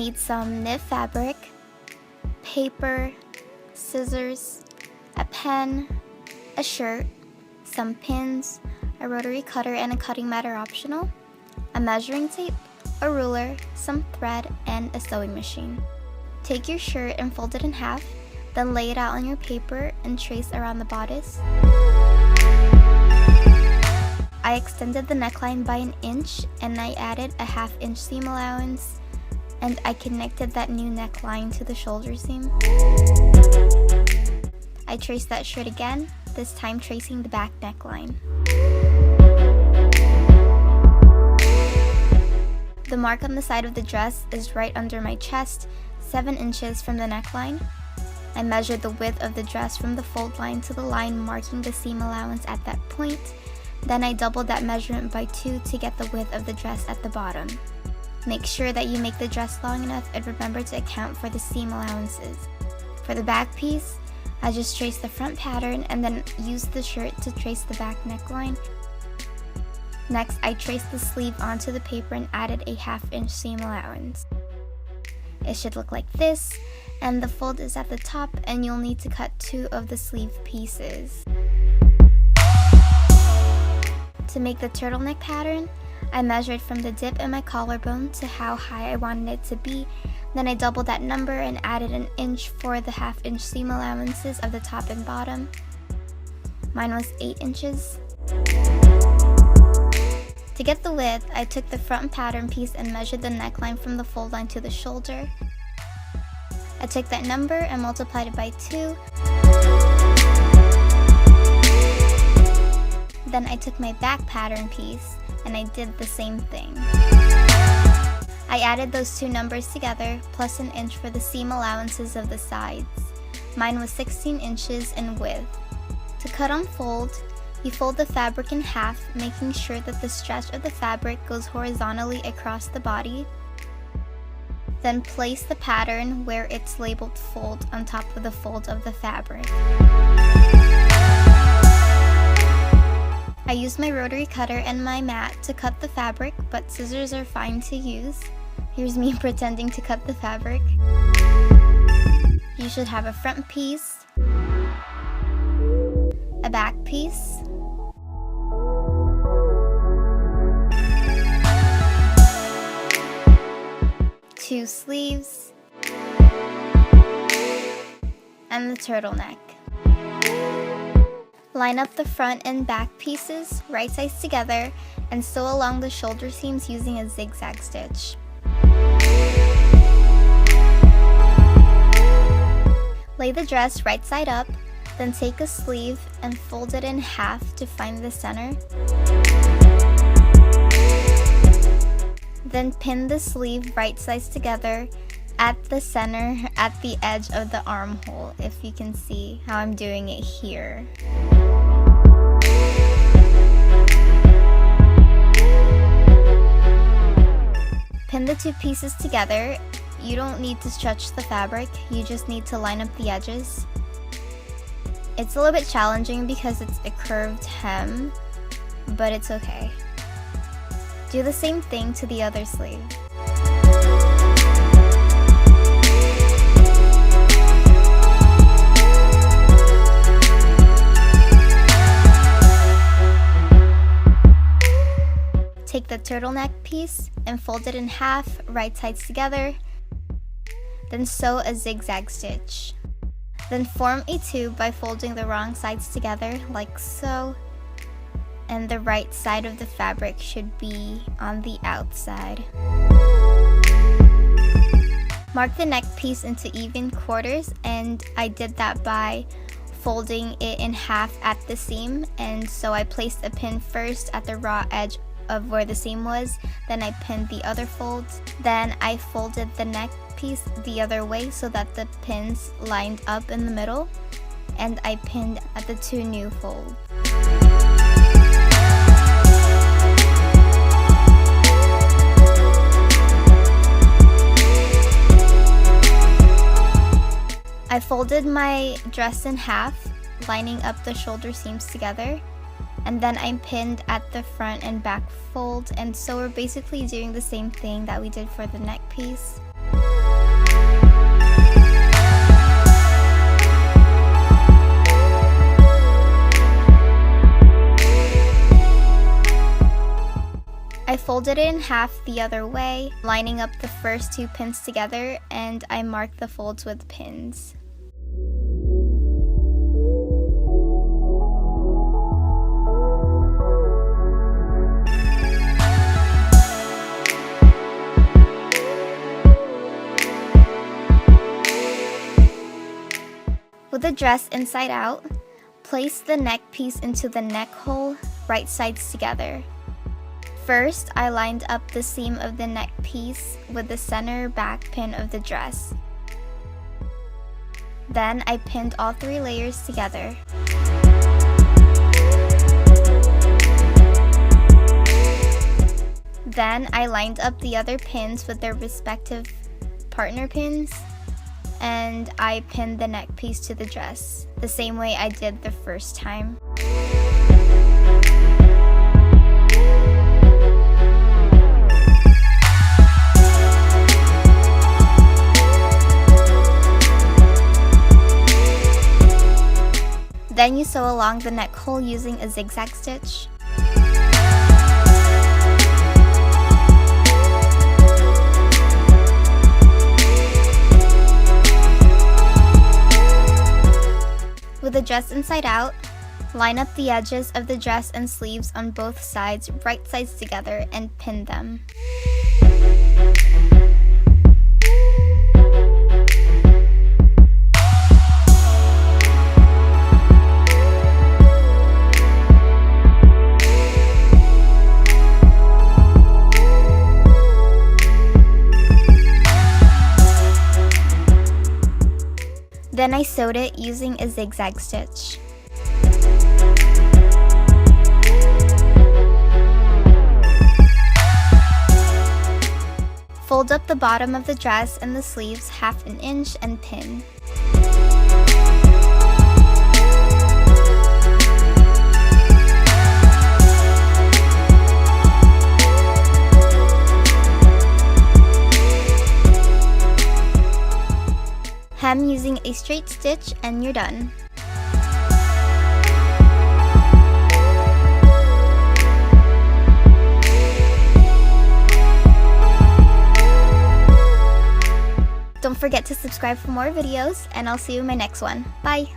need some knit fabric, paper, scissors, a pen, a shirt, some pins, a rotary cutter and a cutting mat are optional, a measuring tape, a ruler, some thread, and a sewing machine. Take your shirt and fold it in half, then lay it out on your paper and trace around the bodice. I extended the neckline by 1 inch and I added a 1/2 inch seam allowance, and I connected that new neckline to the shoulder seam. I traced that shirt again, this time tracing the back neckline. The mark on the side of the dress is right under my chest, 7 inches from the neckline. I measured the width of the dress from the fold line to the line marking the seam allowance at that point. Then I doubled that measurement by 2 to get the width of the dress at the bottom. Make sure that you make the dress long enough and remember to account for the seam allowances. For the back piece, I just traced the front pattern and then used the shirt to trace the back neckline. Next, I traced the sleeve onto the paper and added a 1/2 inch seam allowance. It should look like this, and the fold is at the top, and you'll need to cut 2 of the sleeve pieces. To make the turtleneck pattern, I measured from the dip in my collarbone to how high I wanted it to be. Then I doubled that number and added 1 inch for the 1/2 inch seam allowances of the top and bottom. Mine was 8 inches. To get the width, I took the front pattern piece and measured the neckline from the fold line to the shoulder. I took that number and multiplied it by 2. Then I took my back pattern piece and I did the same thing. I added those 2 numbers together plus 1 inch for the seam allowances of the sides. Mine was 16 inches in width. To cut on fold, you fold the fabric in half, making sure that the stretch of the fabric goes horizontally across the body. Then place the pattern where it's labeled fold on top of the fold of the fabric. I used my rotary cutter and my mat to cut the fabric, but scissors are fine to use. Here's me pretending to cut the fabric. You should have a front piece, a back piece, two sleeves, and the turtleneck. Line up the front and back pieces, right sides together, and sew along the shoulder seams using a zigzag stitch. Lay the dress right side up, then take a sleeve and fold it in half to find the center. Then pin the sleeve right sides together at the center at the edge of the armhole, if you can see how I'm doing it here. Pin the 2 pieces together. You don't need to stretch the fabric, you just need to line up the edges. It's a little bit challenging because it's a curved hem, but it's okay. Do the same thing to the other sleeve. Take the turtleneck piece and fold it in half, right sides together. Then sew a zigzag stitch. Then form a tube by folding the wrong sides together, like so. And the right side of the fabric should be on the outside. Mark the neck piece into even quarters, and I did that by folding it in half at the seam, and so I placed a pin first at the raw edge of where the seam was, then I pinned the other folds, then I folded the neck piece the other way so that the pins lined up in the middle, and I pinned at the 2 new folds. I folded my dress in half, lining up the shoulder seams together, and then I pinned at the front and back fold, and so we're basically doing the same thing that we did for the neck piece. I folded it in half the other way, lining up the first 2 pins together, and I marked the folds with pins. With the dress inside out, place the neck piece into the neck hole, right sides together. First, I lined up the seam of the neck piece with the center back pin of the dress. Then I pinned all 3 layers together. Then I lined up the other pins with their respective partner pins, and I pinned the neck piece to the dress, the same way I did the first time. Then you sew along the neck hole using a zigzag stitch. With the dress inside out, line up the edges of the dress and sleeves on both sides, right sides together, and pin them. Then I sewed it using a zigzag stitch. Fold up the bottom of the dress and the sleeves 1/2 inch and pin. Hem using a straight stitch and you're done. Don't forget to subscribe for more videos, and I'll see you in my next one. Bye!